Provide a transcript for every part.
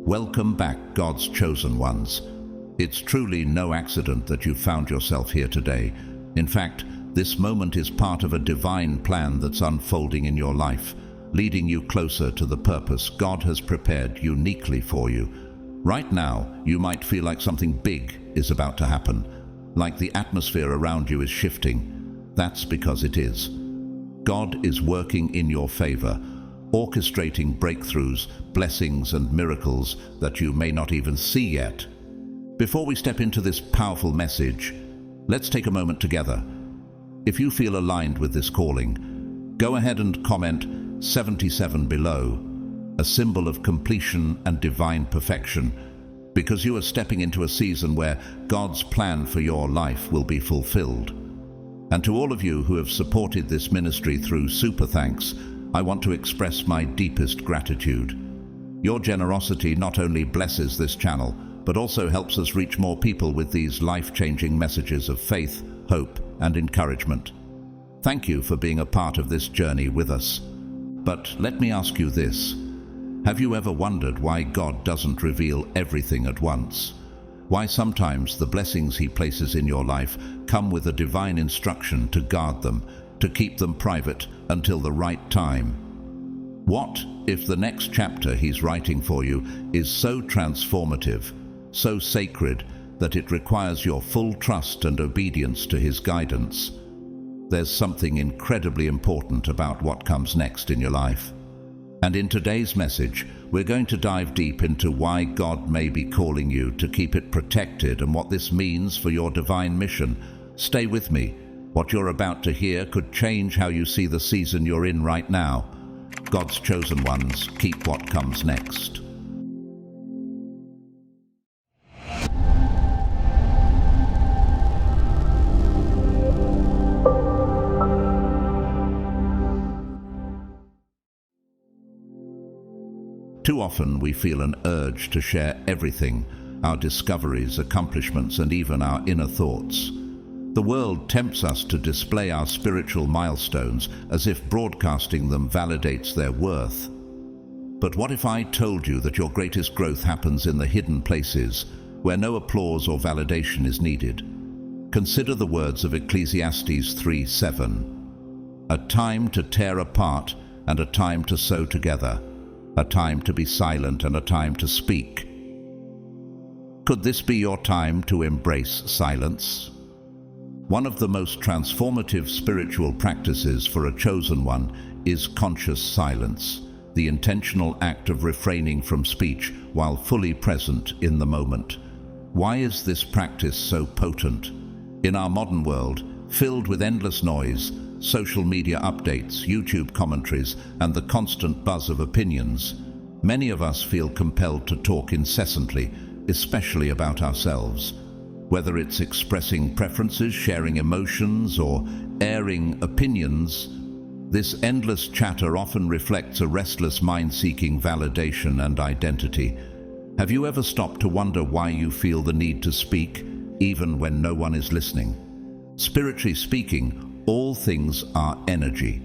Welcome back, God's chosen ones. It's truly no accident that you've found yourself here today. In fact, this moment is part of a divine plan that's unfolding in your life, leading you closer to the purpose God has prepared uniquely for you. Right now, you might feel like something big is about to happen, like the atmosphere around you is shifting. That's because it is. God is working in your favor, orchestrating breakthroughs, blessings, and miracles that you may not even see yet. Before we step into this powerful message, let's take a moment together. If you feel aligned with this calling, go ahead and comment 77 below, a symbol of completion and divine perfection, because you are stepping into a season where God's plan for your life will be fulfilled. And to all of you who have supported this ministry through Super Thanks, I want to express my deepest gratitude. Your generosity not only blesses this channel, but also helps us reach more people with these life-changing messages of faith, hope, and encouragement. Thank you for being a part of this journey with us. But let me ask you this. Have you ever wondered why God doesn't reveal everything at once? Why sometimes the blessings He places in your life come with a divine instruction to guard them, to keep them private until the right time? What if the next chapter He's writing for you is so transformative, so sacred, that it requires your full trust and obedience to His guidance? There's something incredibly important about what comes next in your life. And in today's message, we're going to dive deep into why God may be calling you to keep it protected and what this means for your divine mission. Stay with me. What you're about to hear could change how you see the season you're in right now. God's chosen ones, keep what comes next. Too often we feel an urge to share everything, our discoveries, accomplishments, and even our inner thoughts. The world tempts us to display our spiritual milestones as if broadcasting them validates their worth. But what if I told you that your greatest growth happens in the hidden places, where no applause or validation is needed? Consider the words of Ecclesiastes 3:7. A time to tear apart and a time to sew together, a time to be silent and a time to speak. Could this be your time to embrace silence? One of the most transformative spiritual practices for a chosen one is conscious silence, the intentional act of refraining from speech while fully present in the moment. Why is this practice so potent? In our modern world, filled with endless noise, social media updates, YouTube commentaries, and the constant buzz of opinions, many of us feel compelled to talk incessantly, especially about ourselves. Whether it's expressing preferences, sharing emotions, or airing opinions, this endless chatter often reflects a restless mind seeking validation and identity. Have you ever stopped to wonder why you feel the need to speak, even when no one is listening? Spiritually speaking, all things are energy.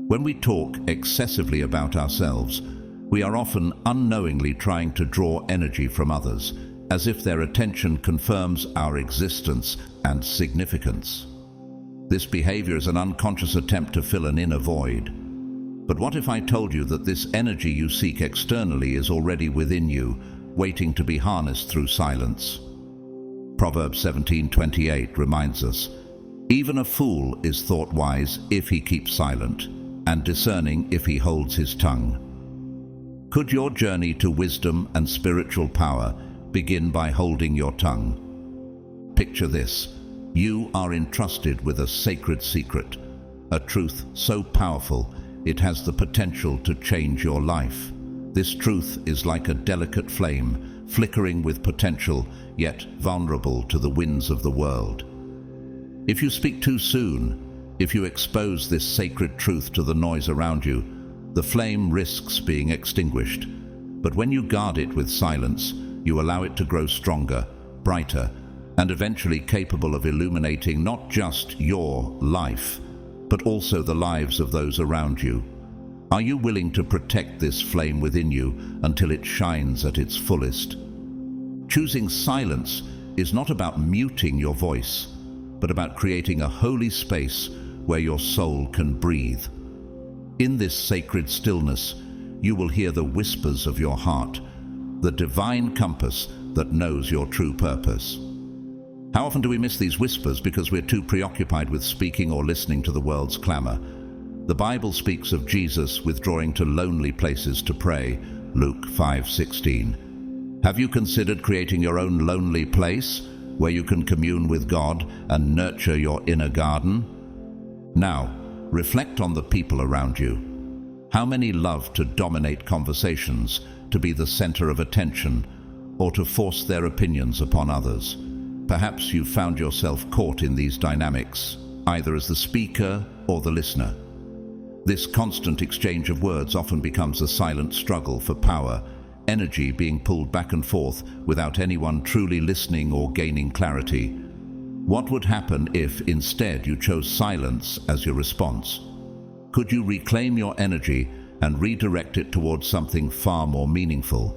When we talk excessively about ourselves, we are often unknowingly trying to draw energy from others, as if their attention confirms our existence and significance. This behavior is an unconscious attempt to fill an inner void. But what if I told you that this energy you seek externally is already within you, waiting to be harnessed through silence? Proverbs 17:28 reminds us, "Even a fool is thought wise if he keeps silent, and discerning if he holds his tongue." Could your journey to wisdom and spiritual power begin by holding your tongue? Picture this. You are entrusted with a sacred secret, a truth so powerful it has the potential to change your life. This truth is like a delicate flame, flickering with potential, yet vulnerable to the winds of the world. If you speak too soon, if you expose this sacred truth to the noise around you, the flame risks being extinguished. But when you guard it with silence, you allow it to grow stronger, brighter, and eventually capable of illuminating not just your life, but also the lives of those around you. Are you willing to protect this flame within you until it shines at its fullest? Choosing silence is not about muting your voice, but about creating a holy space where your soul can breathe. In this sacred stillness, you will hear the whispers of your heart, the divine compass that knows your true purpose. How often do we miss these whispers because we're too preoccupied with speaking or listening to the world's clamor? The Bible speaks of Jesus withdrawing to lonely places to pray, Luke 5:16. Have you considered creating your own lonely place where you can commune with God and nurture your inner garden? Now, reflect on the people around you. How many love to dominate conversations, to be the center of attention, or to force their opinions upon others? Perhaps you've found yourself caught in these dynamics, either as the speaker or the listener. This constant exchange of words often becomes a silent struggle for power, energy being pulled back and forth without anyone truly listening or gaining clarity. What would happen if instead you chose silence as your response? Could you reclaim your energy and redirect it towards something far more meaningful?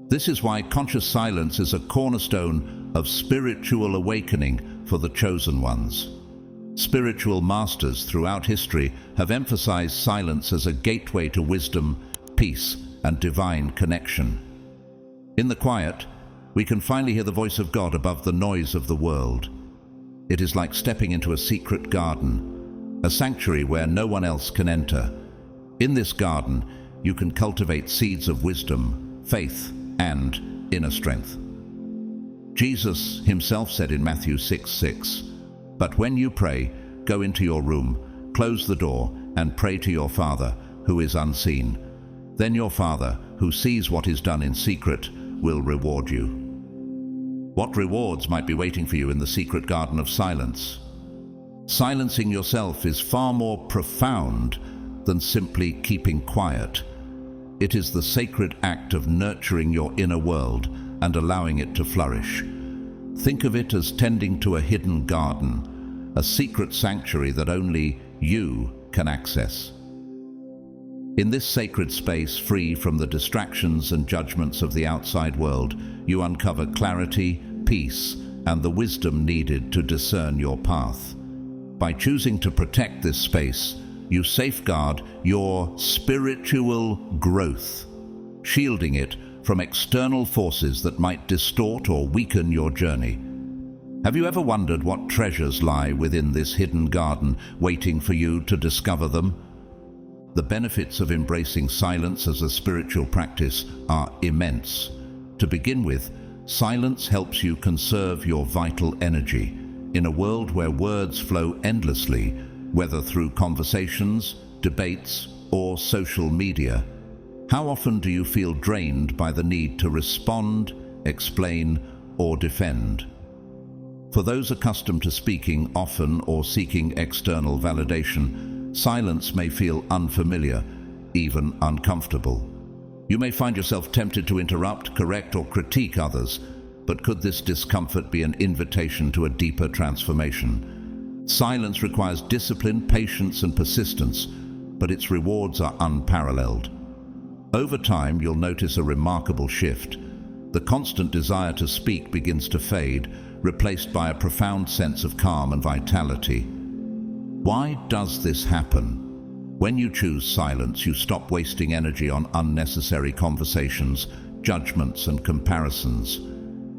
This is why conscious silence is a cornerstone of spiritual awakening for the chosen ones. Spiritual masters throughout history have emphasized silence as a gateway to wisdom, peace, and divine connection. In the quiet, we can finally hear the voice of God above the noise of the world. It is like stepping into a secret garden, a sanctuary where no one else can enter. In this garden, you can cultivate seeds of wisdom, faith, and inner strength. Jesus himself said in Matthew 6:6, "But when you pray, go into your room, close the door, and pray to your Father, who is unseen. Then your Father, who sees what is done in secret, will reward you." What rewards might be waiting for you in the secret garden of silence? Silencing yourself is far more profound than simply keeping quiet. It is the sacred act of nurturing your inner world and allowing it to flourish. Think of it as tending to a hidden garden, a secret sanctuary that only you can access. In this sacred space, free from the distractions and judgments of the outside world, you uncover clarity, peace, and the wisdom needed to discern your path. By choosing to protect this space, you safeguard your spiritual growth, shielding it from external forces that might distort or weaken your journey. Have you ever wondered what treasures lie within this hidden garden, waiting for you to discover them? The benefits of embracing silence as a spiritual practice are immense. To begin with, silence helps you conserve your vital energy. In a world where words flow endlessly, whether through conversations, debates, or social media, how often do you feel drained by the need to respond, explain, or defend? For those accustomed to speaking often or seeking external validation, silence may feel unfamiliar, even uncomfortable. You may find yourself tempted to interrupt, correct, or critique others, but could this discomfort be an invitation to a deeper transformation? Silence requires discipline, patience, and persistence, but its rewards are unparalleled. Over time, you'll notice a remarkable shift. The constant desire to speak begins to fade, replaced by a profound sense of calm and vitality. Why does this happen? When you choose silence, you stop wasting energy on unnecessary conversations, judgments, and comparisons.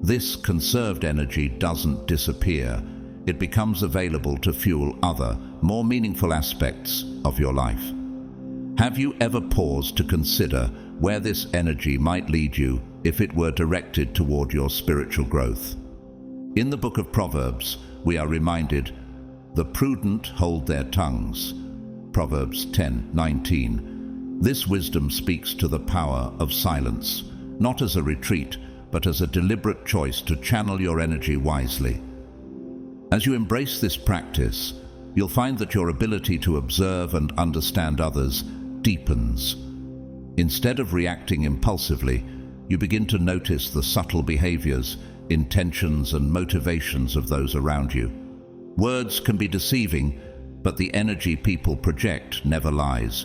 This conserved energy doesn't disappear. It becomes available to fuel other, more meaningful aspects of your life. Have you ever paused to consider where this energy might lead you if it were directed toward your spiritual growth? In the book of Proverbs, we are reminded, "The prudent hold their tongues." Proverbs 10:19. This wisdom speaks to the power of silence, not as a retreat, but as a deliberate choice to channel your energy wisely. As you embrace this practice, you'll find that your ability to observe and understand others deepens. Instead of reacting impulsively, you begin to notice the subtle behaviors, intentions, and motivations of those around you. Words can be deceiving, but the energy people project never lies.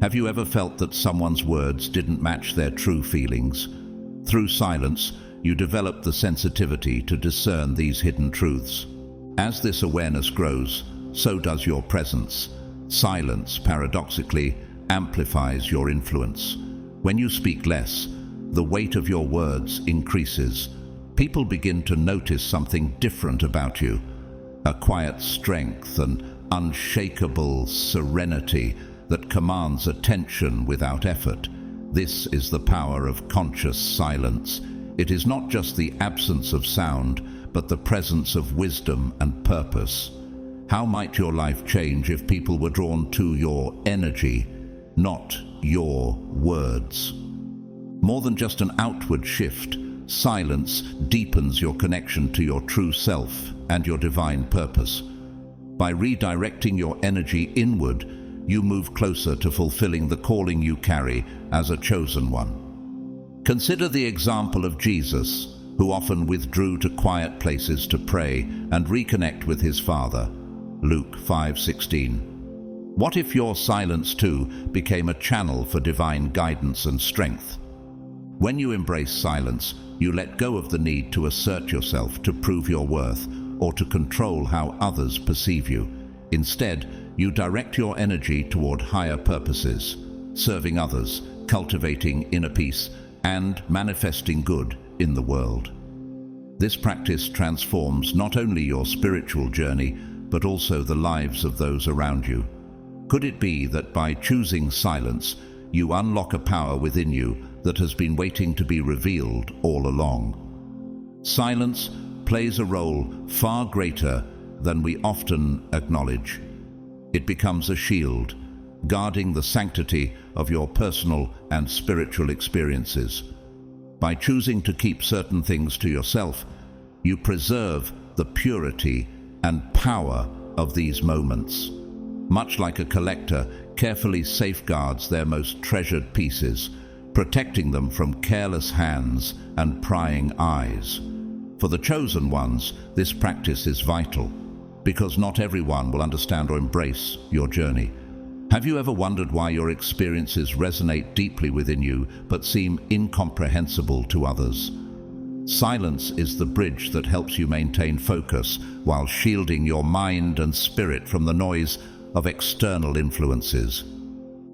Have you ever felt that someone's words didn't match their true feelings? Through silence, you develop the sensitivity to discern these hidden truths. As this awareness grows, so does your presence. Silence, paradoxically, amplifies your influence. When you speak less, the weight of your words increases. People begin to notice something different about you. A quiet strength, an unshakable serenity that commands attention without effort. This is the power of conscious silence. It is not just the absence of sound, but the presence of wisdom and purpose. How might your life change if people were drawn to your energy, not your words? More than just an outward shift, silence deepens your connection to your true self and your divine purpose. By redirecting your energy inward, you move closer to fulfilling the calling you carry as a chosen one. Consider the example of Jesus, who often withdrew to quiet places to pray and reconnect with his Father. Luke 5:16. What if your silence too became a channel for divine guidance and strength? When you embrace silence, you let go of the need to assert yourself, to prove your worth, or to control how others perceive you. Instead, you direct your energy toward higher purposes, serving others, cultivating inner peace, and manifesting good in the world. This practice transforms not only your spiritual journey, but also the lives of those around you. Could it be that by choosing silence, you unlock a power within you that has been waiting to be revealed all along? Silence plays a role far greater than we often acknowledge. It becomes a shield, guarding the sanctity of your personal and spiritual experiences. By choosing to keep certain things to yourself, you preserve the purity and power of these moments. Much like a collector carefully safeguards their most treasured pieces, protecting them from careless hands and prying eyes. For the chosen ones, this practice is vital, because not everyone will understand or embrace your journey. Have you ever wondered why your experiences resonate deeply within you but seem incomprehensible to others? Silence is the bridge that helps you maintain focus while shielding your mind and spirit from the noise of external influences.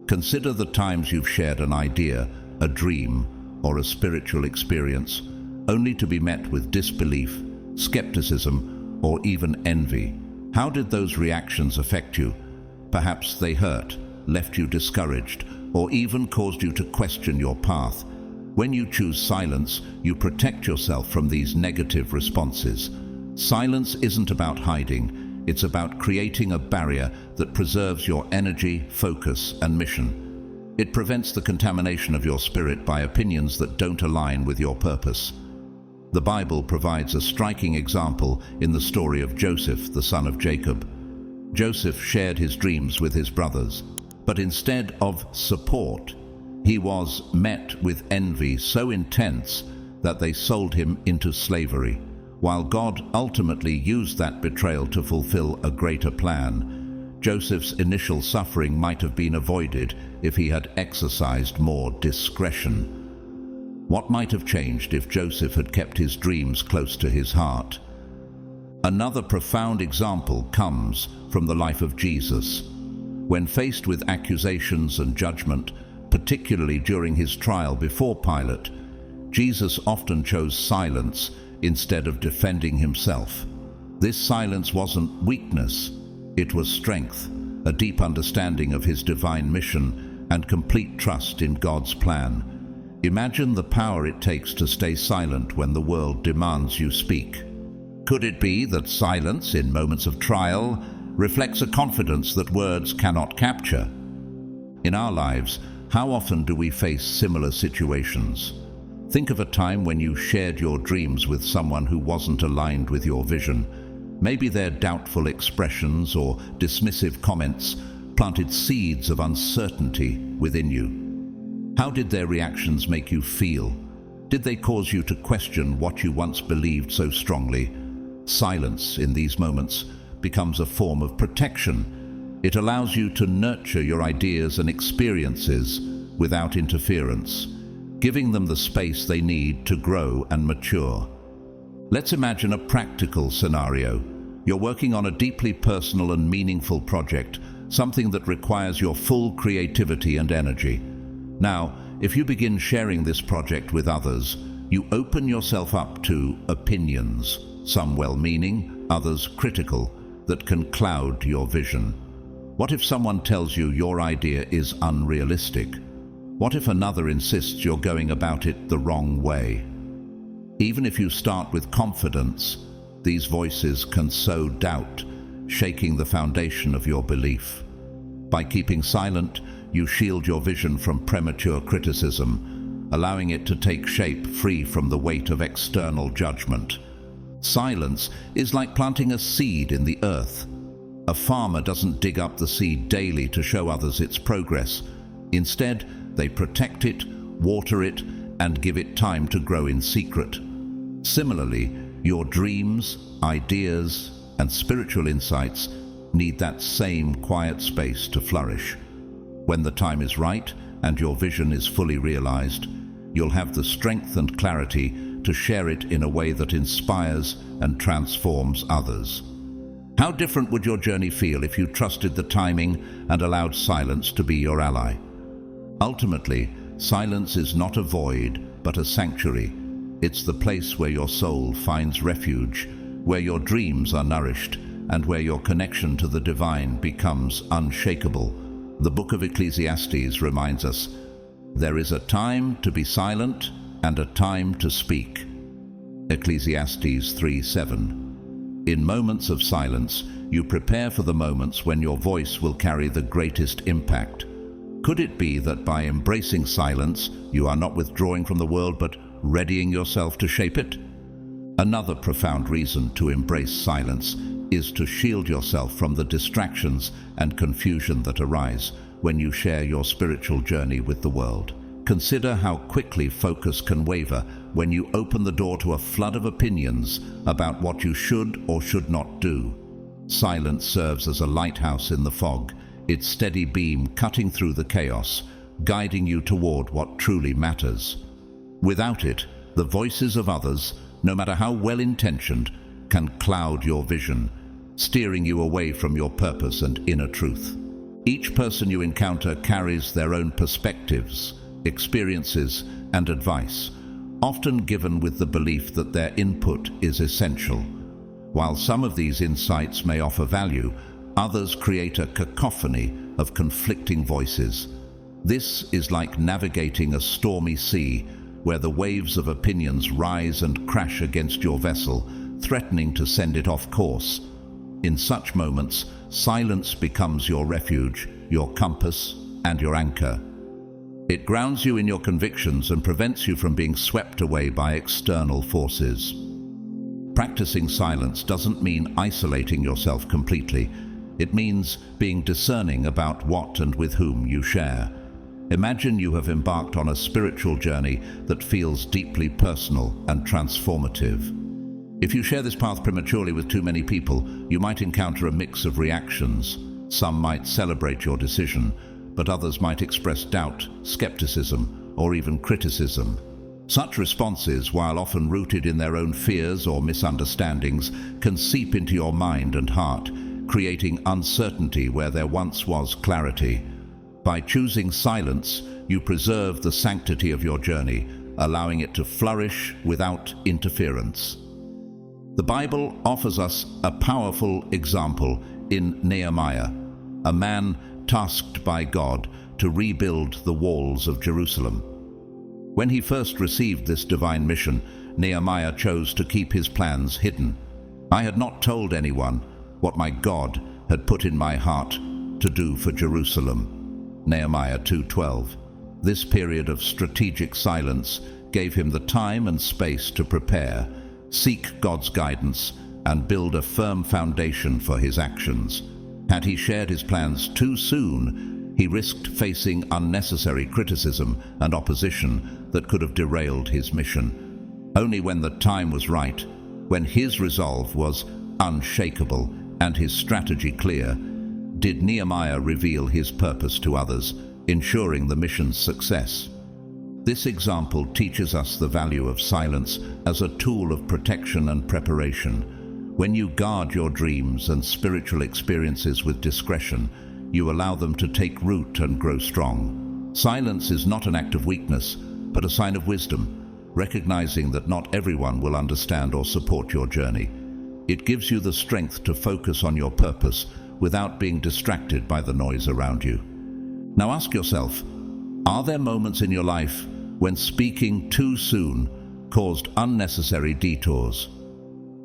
Consider the times you've shared an idea, a dream, or a spiritual experience, only to be met with disbelief, skepticism, or even envy. How did those reactions affect you? Perhaps they hurt, left you discouraged, or even caused you to question your path. When you choose silence, you protect yourself from these negative responses. Silence isn't about hiding, it's about creating a barrier that preserves your energy, focus, and mission. It prevents the contamination of your spirit by opinions that don't align with your purpose. The Bible provides a striking example in the story of Joseph, the son of Jacob. Joseph shared his dreams with his brothers, but instead of support, he was met with envy so intense that they sold him into slavery. While God ultimately used that betrayal to fulfill a greater plan, Joseph's initial suffering might have been avoided if he had exercised more discretion. What might have changed if Joseph had kept his dreams close to his heart? Another profound example comes from the life of Jesus. When faced with accusations and judgment, particularly during his trial before Pilate, Jesus often chose silence instead of defending himself. This silence wasn't weakness, it was strength, a deep understanding of his divine mission, and complete trust in God's plan. Imagine the power it takes to stay silent when the world demands you speak. Could it be that silence in moments of trial reflects a confidence that words cannot capture? In our lives, how often do we face similar situations? Think of a time when you shared your dreams with someone who wasn't aligned with your vision. Maybe their doubtful expressions or dismissive comments planted seeds of uncertainty within you. How did their reactions make you feel? Did they cause you to question what you once believed so strongly? Silence in these moments becomes a form of protection. It allows you to nurture your ideas and experiences without interference, giving them the space they need to grow and mature. Let's imagine a practical scenario. You're working on a deeply personal and meaningful project, something that requires your full creativity and energy. Now, if you begin sharing this project with others, you open yourself up to opinions, some well-meaning, others critical, that can cloud your vision. What if someone tells you your idea is unrealistic? What if another insists you're going about it the wrong way? Even if you start with confidence, these voices can sow doubt, shaking the foundation of your belief. By keeping silent, you shield your vision from premature criticism, allowing it to take shape free from the weight of external judgment. Silence is like planting a seed in the earth. A farmer doesn't dig up the seed daily to show others its progress. Instead, they protect it, water it, and give it time to grow in secret. Similarly, your dreams, ideas, and spiritual insights need that same quiet space to flourish. When the time is right and your vision is fully realized, you'll have the strength and clarity to share it in a way that inspires and transforms others. How different would your journey feel if you trusted the timing and allowed silence to be your ally? Ultimately, silence is not a void, but a sanctuary. It's the place where your soul finds refuge, where your dreams are nourished, and where your connection to the divine becomes unshakable. The book of Ecclesiastes reminds us, "There is a time to be silent and a time to speak." Ecclesiastes 3:7. In moments of silence, you prepare for the moments when your voice will carry the greatest impact. Could it be that by embracing silence, you are not withdrawing from the world, but readying yourself to shape it? Another profound reason to embrace silence is to shield yourself from the distractions and confusion that arise when you share your spiritual journey with the world. Consider how quickly focus can waver when you open the door to a flood of opinions about what you should or should not do. Silence serves as a lighthouse in the fog, its steady beam cutting through the chaos, guiding you toward what truly matters. Without it, the voices of others, no matter how well-intentioned, can cloud your vision, steering you away from your purpose and inner truth. Each person you encounter carries their own perspectives, experiences, and advice, often given with the belief that their input is essential. While some of these insights may offer value, others create a cacophony of conflicting voices. This is like navigating a stormy sea, where the waves of opinions rise and crash against your vessel, threatening to send it off course. In such moments, silence becomes your refuge, your compass, and your anchor. It grounds you in your convictions and prevents you from being swept away by external forces. Practicing silence doesn't mean isolating yourself completely. It means being discerning about what and with whom you share. Imagine you have embarked on a spiritual journey that feels deeply personal and transformative. If you share this path prematurely with too many people, you might encounter a mix of reactions. Some might celebrate your decision, but others might express doubt, skepticism, or even criticism. Such responses, while often rooted in their own fears or misunderstandings, can seep into your mind and heart, creating uncertainty where there once was clarity. By choosing silence, you preserve the sanctity of your journey, allowing it to flourish without interference. The Bible offers us a powerful example in Nehemiah, a man tasked by God to rebuild the walls of Jerusalem. When he first received this divine mission, Nehemiah chose to keep his plans hidden. "I had not told anyone what my God had put in my heart to do for Jerusalem." Nehemiah 2:12. This period of strategic silence gave him the time and space to prepare, seek God's guidance, and build a firm foundation for his actions. Had he shared his plans too soon, he risked facing unnecessary criticism and opposition that could have derailed his mission. Only when the time was right, when his resolve was unshakable and his strategy clear, did Nehemiah reveal his purpose to others, ensuring the mission's success. This example teaches us the value of silence as a tool of protection and preparation. When you guard your dreams and spiritual experiences with discretion, you allow them to take root and grow strong. Silence is not an act of weakness, but a sign of wisdom, recognizing that not everyone will understand or support your journey. It gives you the strength to focus on your purpose without being distracted by the noise around you. Now ask yourself, are there moments in your life when speaking too soon caused unnecessary detours?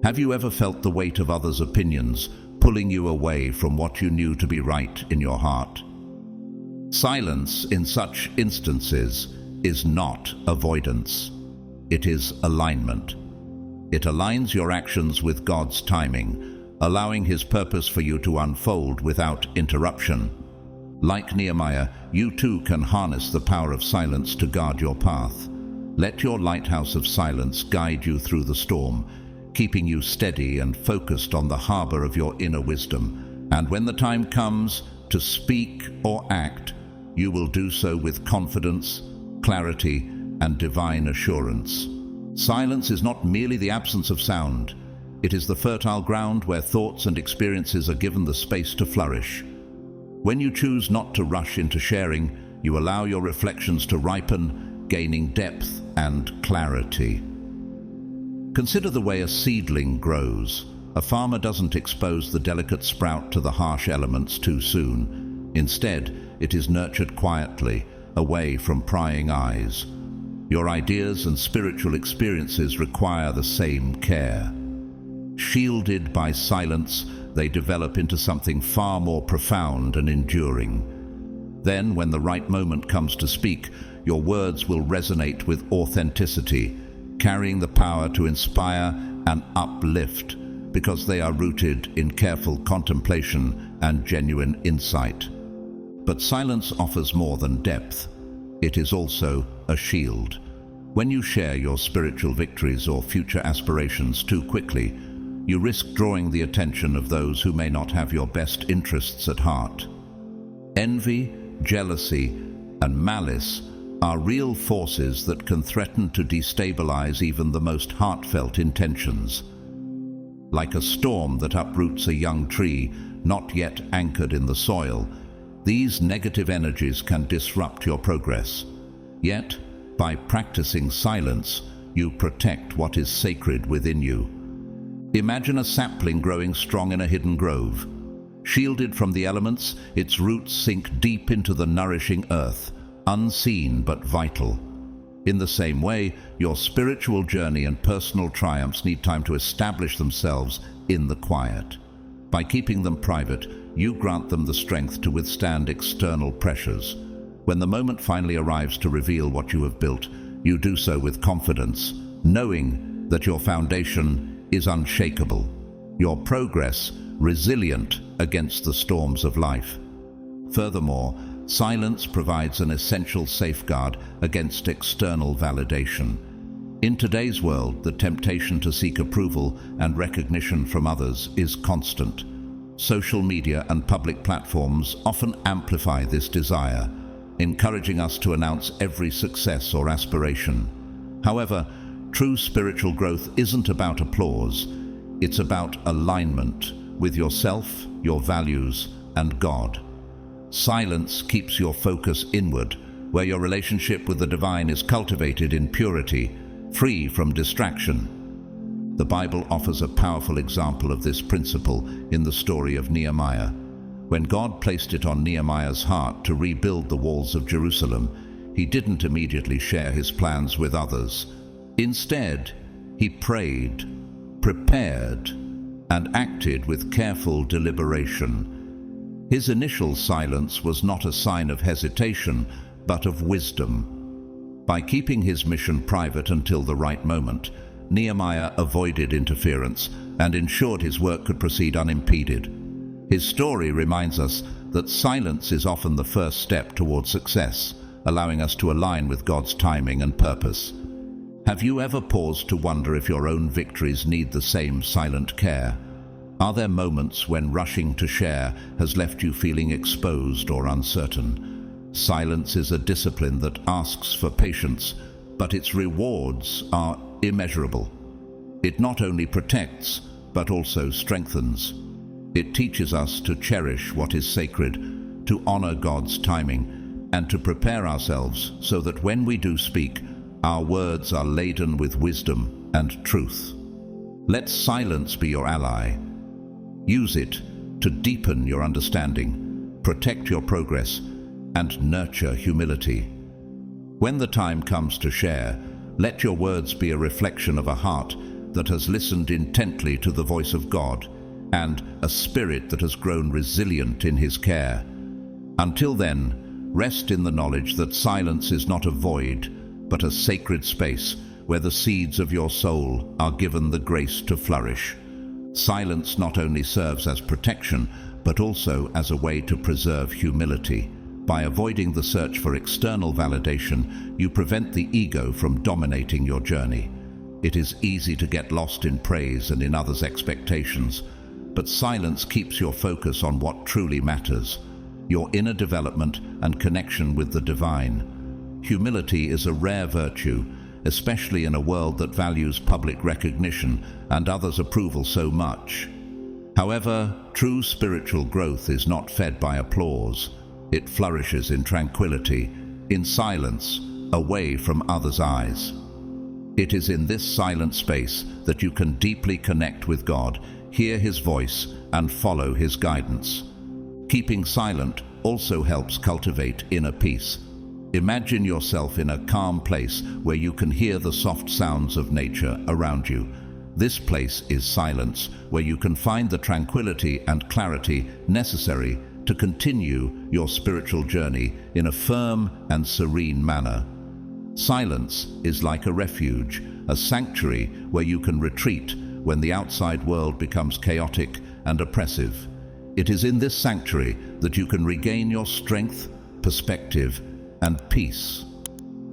Have you ever felt the weight of others' opinions pulling you away from what you knew to be right in your heart? Silence in such instances is not avoidance. It is alignment. It aligns your actions with God's timing, allowing His purpose for you to unfold without interruption. Like Nehemiah, you too can harness the power of silence to guard your path. Let your lighthouse of silence guide you through the storm, keeping you steady and focused on the harbor of your inner wisdom. And when the time comes to speak or act, you will do so with confidence, clarity, and divine assurance. Silence is not merely the absence of sound. It is the fertile ground where thoughts and experiences are given the space to flourish. When you choose not to rush into sharing, you allow your reflections to ripen, gaining depth and clarity. Consider the way a seedling grows. A farmer doesn't expose the delicate sprout to the harsh elements too soon. Instead, it is nurtured quietly, away from prying eyes. Your ideas and spiritual experiences require the same care. Shielded by silence, they develop into something far more profound and enduring. Then, when the right moment comes to speak, your words will resonate with authenticity, carrying the power to inspire and uplift, because they are rooted in careful contemplation and genuine insight. But silence offers more than depth. It is also a shield. When you share your spiritual victories or future aspirations too quickly, you risk drawing the attention of those who may not have your best interests at heart. Envy, jealousy, and malice are real forces that can threaten to destabilize even the most heartfelt intentions. Like a storm that uproots a young tree not yet anchored in the soil, these negative energies can disrupt your progress. Yet, by practicing silence, you protect what is sacred within you. Imagine a sapling growing strong in a hidden grove. Shielded from the elements, its roots sink deep into the nourishing earth, unseen but vital. In the same way, your spiritual journey and personal triumphs need time to establish themselves in the quiet. By keeping them private, you grant them the strength to withstand external pressures. When the moment finally arrives to reveal what you have built, you do so with confidence, knowing that your foundation is unshakable, your progress resilient against the storms of life. Furthermore, silence provides an essential safeguard against external validation. In today's world, the temptation to seek approval and recognition from others is constant. Social media and public platforms often amplify this desire, encouraging us to announce every success or aspiration. However, true spiritual growth isn't about applause. It's about alignment with yourself, your values, and God. Silence keeps your focus inward, where your relationship with the divine is cultivated in purity, free from distraction. The Bible offers a powerful example of this principle in the story of Nehemiah. When God placed it on Nehemiah's heart to rebuild the walls of Jerusalem, he didn't immediately share his plans with others. Instead, he prayed, prepared, and acted with careful deliberation. His initial silence was not a sign of hesitation, but of wisdom. By keeping his mission private until the right moment, Nehemiah avoided interference and ensured his work could proceed unimpeded. His story reminds us that silence is often the first step toward success, allowing us to align with God's timing and purpose. Have you ever paused to wonder if your own victories need the same silent care? Are there moments when rushing to share has left you feeling exposed or uncertain? Silence is a discipline that asks for patience, but its rewards are immeasurable. It not only protects, but also strengthens. It teaches us to cherish what is sacred, to honor God's timing, and to prepare ourselves so that when we do speak, our words are laden with wisdom and truth. Let silence be your ally. Use it to deepen your understanding, protect your progress, and nurture humility. When the time comes to share, let your words be a reflection of a heart that has listened intently to the voice of God and a spirit that has grown resilient in His care. Until then, rest in the knowledge that silence is not a void, but a sacred space where the seeds of your soul are given the grace to flourish. Silence not only serves as protection, but also as a way to preserve humility. By avoiding the search for external validation, you prevent the ego from dominating your journey. It is easy to get lost in praise and in others' expectations, but silence keeps your focus on what truly matters, your inner development and connection with the divine. Humility is a rare virtue, especially in a world that values public recognition and others' approval so much. However, true spiritual growth is not fed by applause. It flourishes in tranquility, in silence, away from others' eyes. It is in this silent space that you can deeply connect with God, hear His voice, and follow His guidance. Keeping silent also helps cultivate inner peace. Imagine yourself in a calm place where you can hear the soft sounds of nature around you. This place is silence, where you can find the tranquility and clarity necessary to continue your spiritual journey in a firm and serene manner. Silence is like a refuge, a sanctuary where you can retreat when the outside world becomes chaotic and oppressive. It is in this sanctuary that you can regain your strength, perspective, and peace.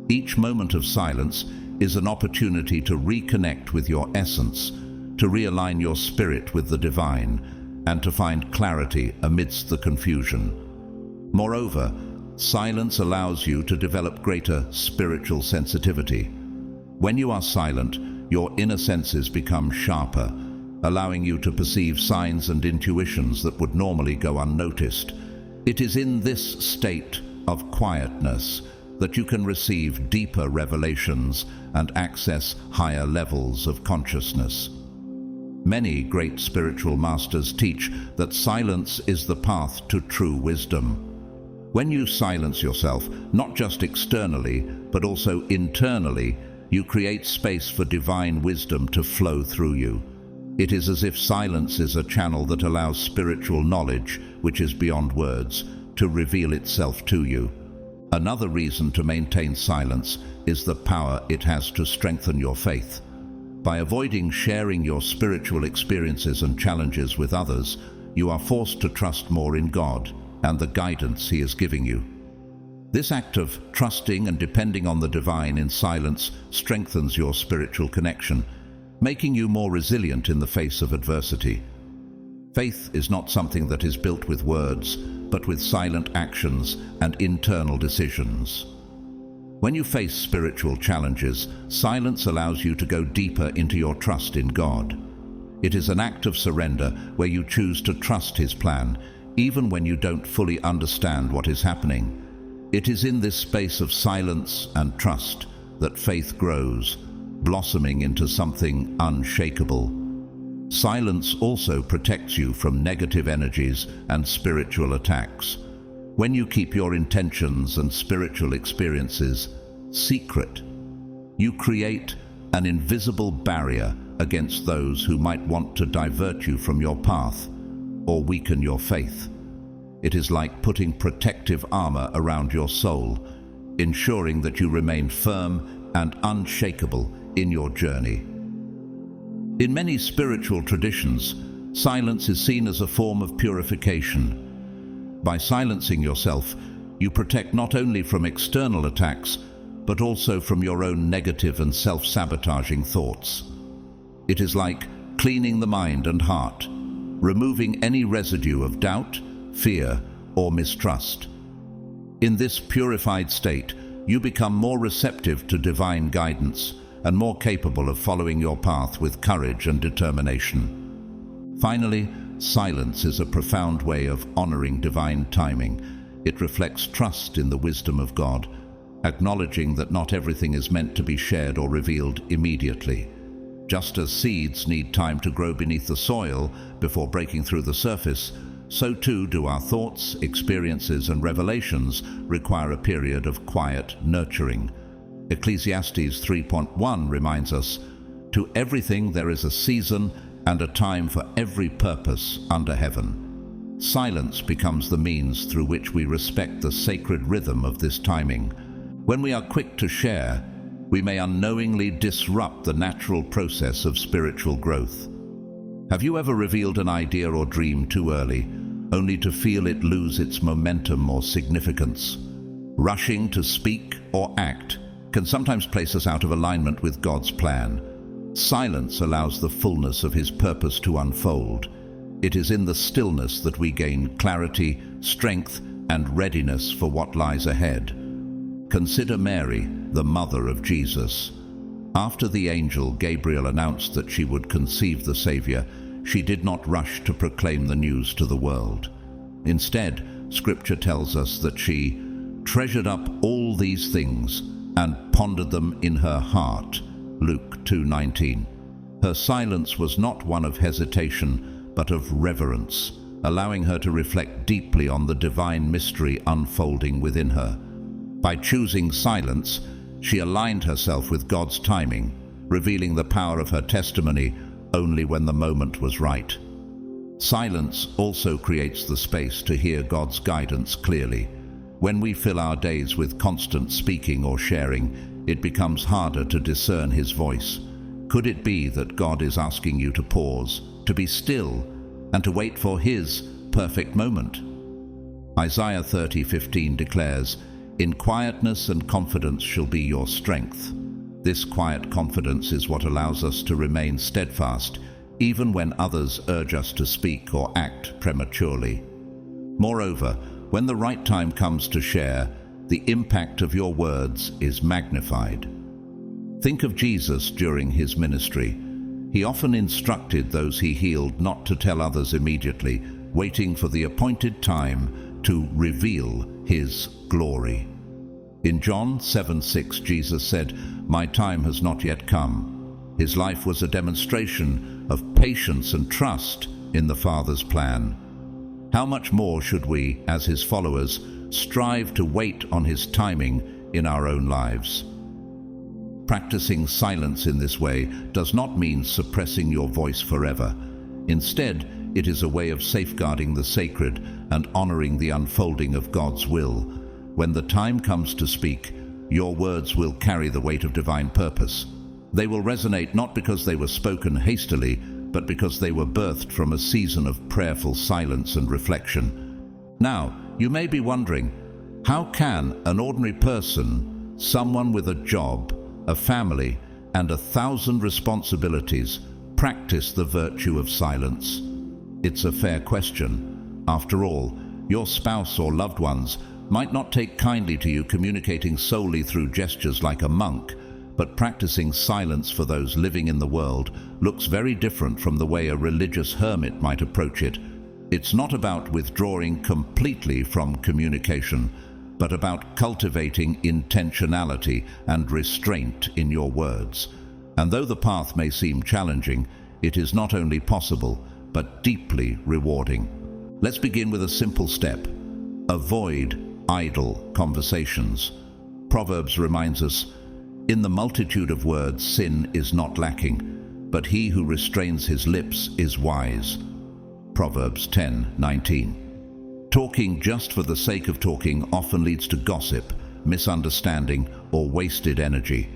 Each moment of silence is an opportunity to reconnect with your essence, to realign your spirit with the divine, and to find clarity amidst the confusion. Moreover, silence allows you to develop greater spiritual sensitivity. When you are silent, your inner senses become sharper, allowing you to perceive signs and intuitions that would normally go unnoticed. It is in this state of quietness that you can receive deeper revelations and access higher levels of consciousness. Many great spiritual masters teach that silence is the path to true wisdom. When you silence yourself, not just externally, but also internally, you create space for divine wisdom to flow through you. It is as if silence is a channel that allows spiritual knowledge, which is beyond words, to reveal itself to you. Another reason to maintain silence is the power it has to strengthen your faith. By avoiding sharing your spiritual experiences and challenges with others, you are forced to trust more in God and the guidance He is giving you. This act of trusting and depending on the divine in silence strengthens your spiritual connection, making you more resilient in the face of adversity. Faith is not something that is built with words, but with silent actions and internal decisions. When you face spiritual challenges, silence allows you to go deeper into your trust in God. It is an act of surrender where you choose to trust His plan, even when you don't fully understand what is happening. It is in this space of silence and trust that faith grows, blossoming into something unshakable. Silence also protects you from negative energies and spiritual attacks. When you keep your intentions and spiritual experiences secret, you create an invisible barrier against those who might want to divert you from your path or weaken your faith. It is like putting protective armor around your soul, ensuring that you remain firm and unshakable in your journey. In many spiritual traditions, silence is seen as a form of purification. By silencing yourself, you protect not only from external attacks, but also from your own negative and self-sabotaging thoughts. It is like cleaning the mind and heart, removing any residue of doubt, fear, or mistrust. In this purified state, you become more receptive to divine guidance and more capable of following your path with courage and determination. Finally, silence is a profound way of honoring divine timing. It reflects trust in the wisdom of God, acknowledging that not everything is meant to be shared or revealed immediately. Just as seeds need time to grow beneath the soil before breaking through the surface, so too do our thoughts, experiences, and revelations require a period of quiet nurturing. Ecclesiastes 3:1 reminds us, "To everything there is a season and a time for every purpose under heaven." Silence becomes the means through which we respect the sacred rhythm of this timing. When we are quick to share, we may unknowingly disrupt the natural process of spiritual growth. Have you ever revealed an idea or dream too early, only to feel it lose its momentum or significance? Rushing to speak or act can sometimes place us out of alignment with God's plan. Silence allows the fullness of His purpose to unfold. It is in the stillness that we gain clarity, strength, and readiness for what lies ahead. Consider Mary, the mother of Jesus. After the angel Gabriel announced that she would conceive the Savior, she did not rush to proclaim the news to the world. Instead, Scripture tells us that she treasured up all these things and pondered them in her heart. Luke 2:19. Her silence was not one of hesitation, but of reverence, allowing her to reflect deeply on the divine mystery unfolding within her. By choosing silence, she aligned herself with God's timing, revealing the power of her testimony only when the moment was right. Silence also creates the space to hear God's guidance clearly. When we fill our days with constant speaking or sharing, it becomes harder to discern His voice. Could it be that God is asking you to pause, to be still, and to wait for His perfect moment? Isaiah 30:15 declares, "In quietness and confidence shall be your strength." This quiet confidence is what allows us to remain steadfast, even when others urge us to speak or act prematurely. Moreover, when the right time comes to share, the impact of your words is magnified. Think of Jesus during His ministry. He often instructed those He healed not to tell others immediately, waiting for the appointed time to reveal His glory. In John 7:6, Jesus said, "My time has not yet come." His life was a demonstration of patience and trust in the Father's plan. How much more should we, as His followers, strive to wait on His timing in our own lives? Practicing silence in this way does not mean suppressing your voice forever. Instead, it is a way of safeguarding the sacred and honoring the unfolding of God's will. When the time comes to speak, your words will carry the weight of divine purpose. They will resonate not because they were spoken hastily, but because they were birthed from a season of prayerful silence and reflection. Now, you may be wondering, how can an ordinary person, someone with a job, a family, and 1,000 responsibilities, practice the virtue of silence? It's a fair question. After all, your spouse or loved ones might not take kindly to you communicating solely through gestures like a monk, but practicing silence for those living in the world looks very different from the way a religious hermit might approach it. It's not about withdrawing completely from communication, but about cultivating intentionality and restraint in your words. And though the path may seem challenging, it is not only possible, but deeply rewarding. Let's begin with a simple step. Avoid idle conversations. Proverbs reminds us, "In the multitude of words sin is not lacking, but he who restrains his lips is wise." Proverbs 10:19. Talking just for the sake of talking often leads to gossip, misunderstanding, or wasted energy.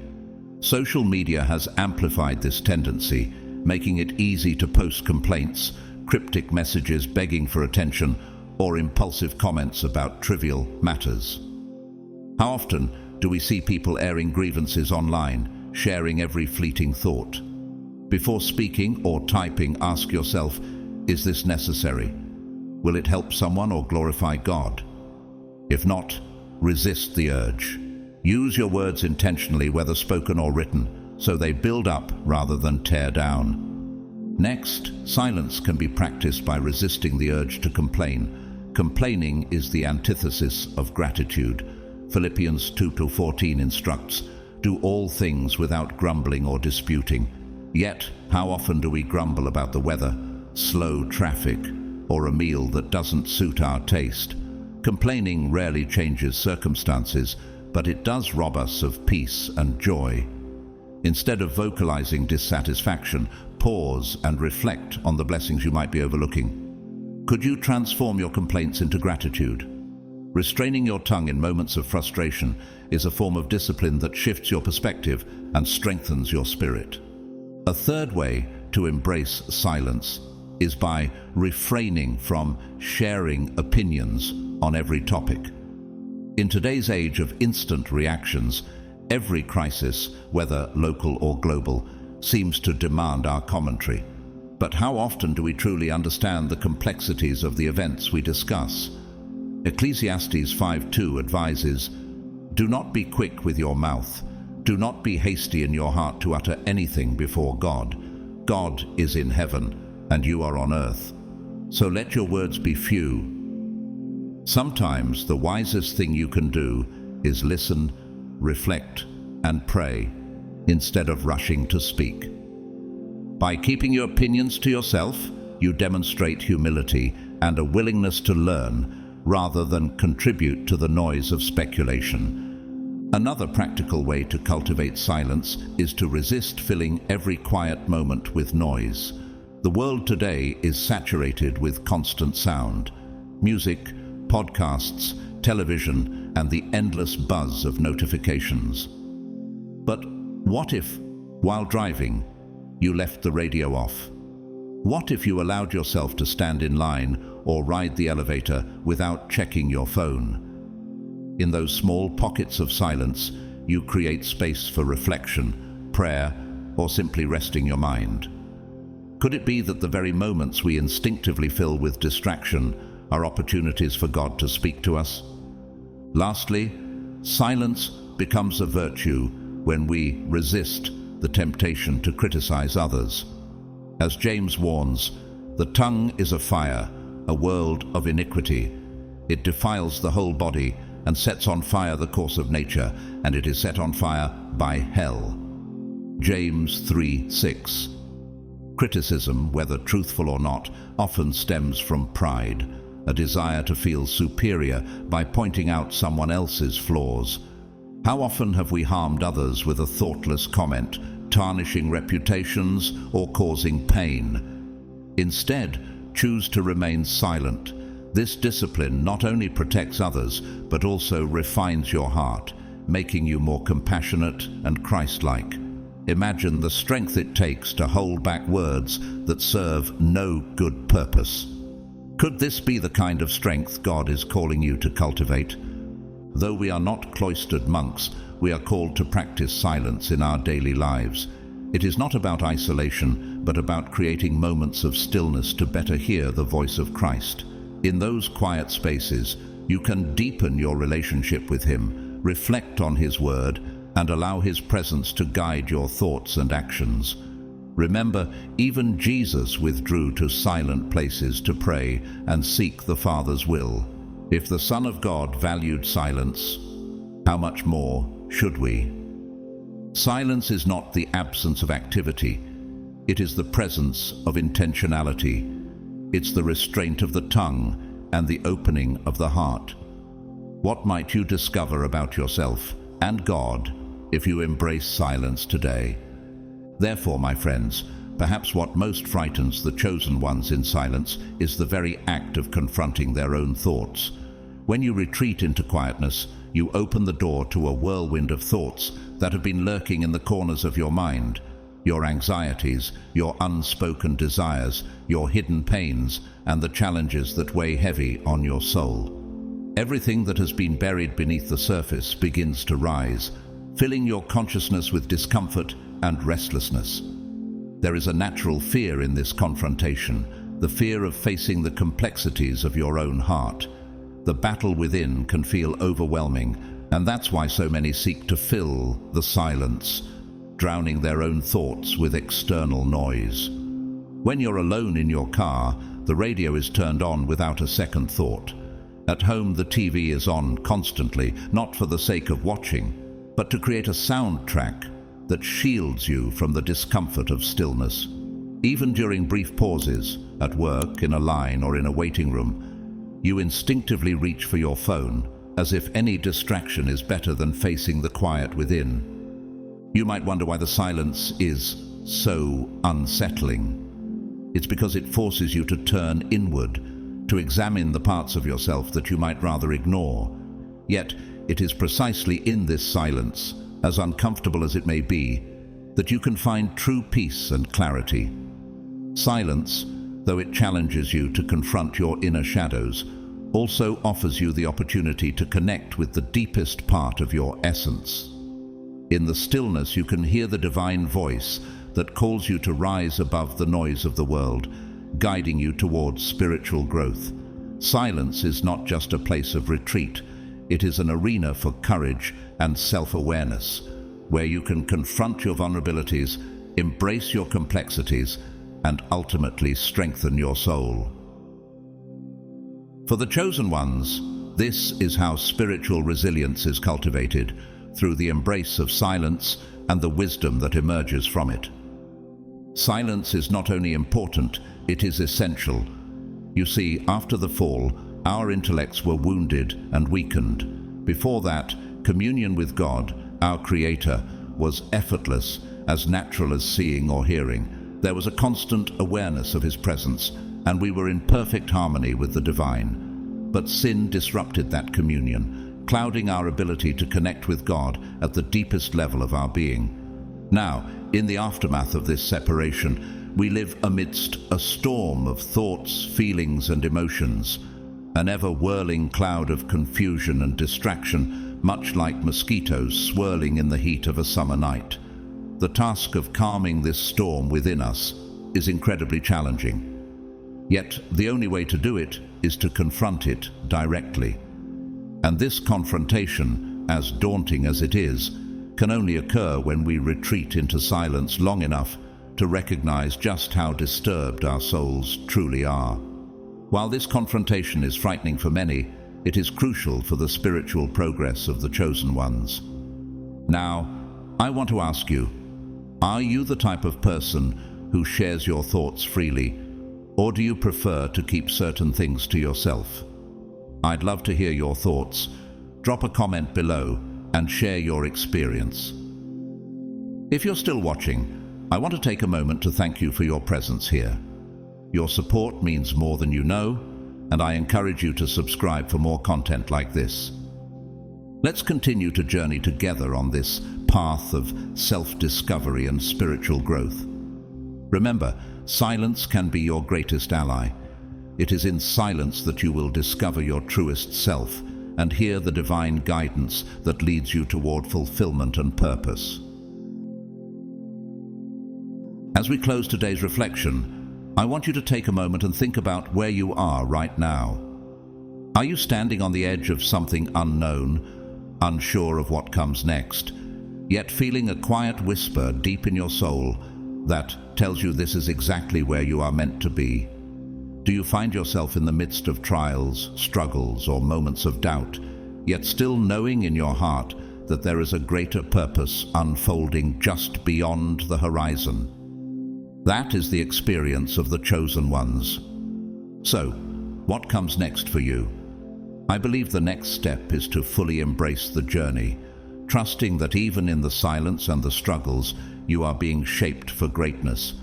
Social media has amplified this tendency, making it easy to post complaints, cryptic messages begging for attention, or impulsive comments about trivial matters. How often do we see people airing grievances online, sharing every fleeting thought? Before speaking or typing, ask yourself, Is this necessary? Will it help someone or glorify God? If not, resist the urge. Use your words intentionally, whether spoken or written, so they build up rather than tear down. Next, silence can be practiced by resisting the urge to complain. Complaining is the antithesis of gratitude. Philippians 2:14 instructs, "Do all things without grumbling or disputing." Yet, how often do we grumble about the weather, slow traffic, or a meal that doesn't suit our taste? Complaining rarely changes circumstances, but it does rob us of peace and joy. Instead of vocalizing dissatisfaction, pause and reflect on the blessings you might be overlooking. Could you transform your complaints into gratitude? Restraining your tongue in moments of frustration is a form of discipline that shifts your perspective and strengthens your spirit. A third way to embrace silence is by refraining from sharing opinions on every topic. In today's age of instant reactions, every crisis, whether local or global, seems to demand our commentary. But how often do we truly understand the complexities of the events we discuss? Ecclesiastes 5:2 advises, "Do not be quick with your mouth. Do not be hasty in your heart to utter anything before God. God is in heaven, and you are on earth. So let your words be few." Sometimes the wisest thing you can do is listen, reflect, and pray, instead of rushing to speak. By keeping your opinions to yourself, you demonstrate humility and a willingness to learn, rather than contribute to the noise of speculation. Another practical way to cultivate silence is to resist filling every quiet moment with noise. The world today is saturated with constant sound, music, podcasts, television, and the endless buzz of notifications. But what if, while driving, you left the radio off? What if you allowed yourself to stand in line or ride the elevator without checking your phone? In those small pockets of silence, you create space for reflection, prayer, or simply resting your mind. Could it be that the very moments we instinctively fill with distraction are opportunities for God to speak to us? Lastly, silence becomes a virtue when we resist the temptation to criticize others. As James warns, the tongue is a fire, a world of iniquity. It defiles the whole body and sets on fire the course of nature, and it is set on fire by hell. James 3:6. Criticism, whether truthful or not, often stems from pride, a desire to feel superior by pointing out someone else's flaws. How often have we harmed others with a thoughtless comment, tarnishing reputations or causing pain? Instead, choose to remain silent. This discipline not only protects others, but also refines your heart, making you more compassionate and Christ-like. Imagine the strength it takes to hold back words that serve no good purpose. Could this be the kind of strength God is calling you to cultivate? Though we are not cloistered monks, we are called to practice silence in our daily lives. It is not about isolation, but about creating moments of stillness to better hear the voice of Christ. In those quiet spaces, you can deepen your relationship with Him, reflect on His word, and allow His presence to guide your thoughts and actions. Remember, even Jesus withdrew to silent places to pray and seek the Father's will. If the Son of God valued silence, how much more should we? Silence is not the absence of activity. It is the presence of intentionality. It's the restraint of the tongue and the opening of the heart. What might you discover about yourself and God if you embrace silence today? Therefore, my friends, perhaps what most frightens the chosen ones in silence is the very act of confronting their own thoughts. When you retreat into quietness, you open the door to a whirlwind of thoughts that have been lurking in the corners of your mind. Your anxieties, your unspoken desires, your hidden pains, and the challenges that weigh heavy on your soul. Everything that has been buried beneath the surface begins to rise, filling your consciousness with discomfort and restlessness. There is a natural fear in this confrontation, the fear of facing the complexities of your own heart. The battle within can feel overwhelming, and that's why so many seek to fill the silence, drowning their own thoughts with external noise. When you're alone in your car, the radio is turned on without a second thought. At home, the TV is on constantly, not for the sake of watching, but to create a soundtrack that shields you from the discomfort of stillness. Even during brief pauses, at work, in a line, or in a waiting room, you instinctively reach for your phone, as if any distraction is better than facing the quiet within. You might wonder why the silence is so unsettling. It's because it forces you to turn inward, to examine the parts of yourself that you might rather ignore. Yet, it is precisely in this silence, as uncomfortable as it may be, that you can find true peace and clarity. Silence, though it challenges you to confront your inner shadows, also offers you the opportunity to connect with the deepest part of your essence. In the stillness, you can hear the divine voice that calls you to rise above the noise of the world, guiding you towards spiritual growth. Silence is not just a place of retreat, it is an arena for courage and self-awareness, where you can confront your vulnerabilities, embrace your complexities, and ultimately strengthen your soul. For the chosen ones, this is how spiritual resilience is cultivated, through the embrace of silence and the wisdom that emerges from it. Silence is not only important, it is essential. You see, after the fall, our intellects were wounded and weakened. Before that, communion with God, our Creator, was effortless, as natural as seeing or hearing. There was a constant awareness of His presence, and we were in perfect harmony with the divine. But sin disrupted that communion, clouding our ability to connect with God at the deepest level of our being. Now, in the aftermath of this separation, we live amidst a storm of thoughts, feelings, and emotions, an ever-whirling cloud of confusion and distraction, much like mosquitoes swirling in the heat of a summer night. The task of calming this storm within us is incredibly challenging. Yet, the only way to do it is to confront it directly. And this confrontation, as daunting as it is, can only occur when we retreat into silence long enough to recognize just how disturbed our souls truly are. While this confrontation is frightening for many, it is crucial for the spiritual progress of the chosen ones. Now, I want to ask you, are you the type of person who shares your thoughts freely, or do you prefer to keep certain things to yourself? I'd love to hear your thoughts. Drop a comment below and share your experience. If you're still watching, I want to take a moment to thank you for your presence here. Your support means more than you know, and I encourage you to subscribe for more content like this. Let's continue to journey together on this path of self-discovery and spiritual growth. Remember, silence can be your greatest ally. It is in silence that you will discover your truest self and hear the divine guidance that leads you toward fulfillment and purpose. As we close today's reflection, I want you to take a moment and think about where you are right now. Are you standing on the edge of something unknown, unsure of what comes next, yet feeling a quiet whisper deep in your soul that tells you this is exactly where you are meant to be? Do you find yourself in the midst of trials, struggles, or moments of doubt, yet still knowing in your heart that there is a greater purpose unfolding just beyond the horizon? That is the experience of the chosen ones. So, what comes next for you? I believe the next step is to fully embrace the journey, trusting that even in the silence and the struggles, you are being shaped for greatness.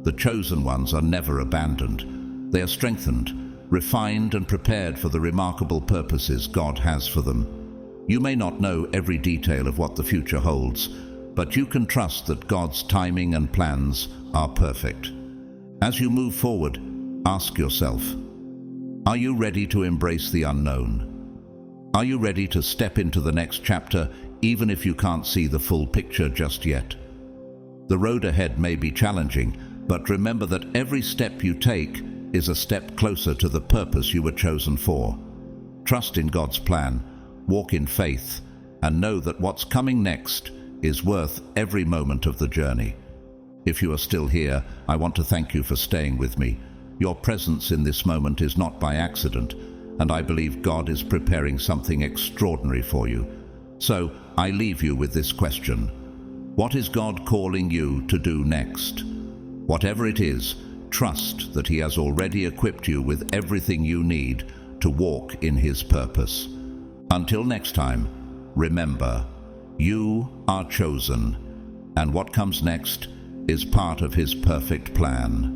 The chosen ones are never abandoned. They are strengthened, refined, and prepared for the remarkable purposes God has for them. You may not know every detail of what the future holds, but you can trust that God's timing and plans are perfect. As you move forward, ask yourself, are you ready to embrace the unknown? Are you ready to step into the next chapter, even if you can't see the full picture just yet? The road ahead may be challenging, but remember that every step you take is a step closer to the purpose you were chosen for. Trust in God's plan, walk in faith, and know that what's coming next is worth every moment of the journey. If you are still here, I want to thank you for staying with me. Your presence in this moment is not by accident, and I believe God is preparing something extraordinary for you. So, I leave you with this question. What is God calling you to do next? Whatever it is, trust that He has already equipped you with everything you need to walk in His purpose. Until next time, remember, you are chosen, and what comes next is part of His perfect plan.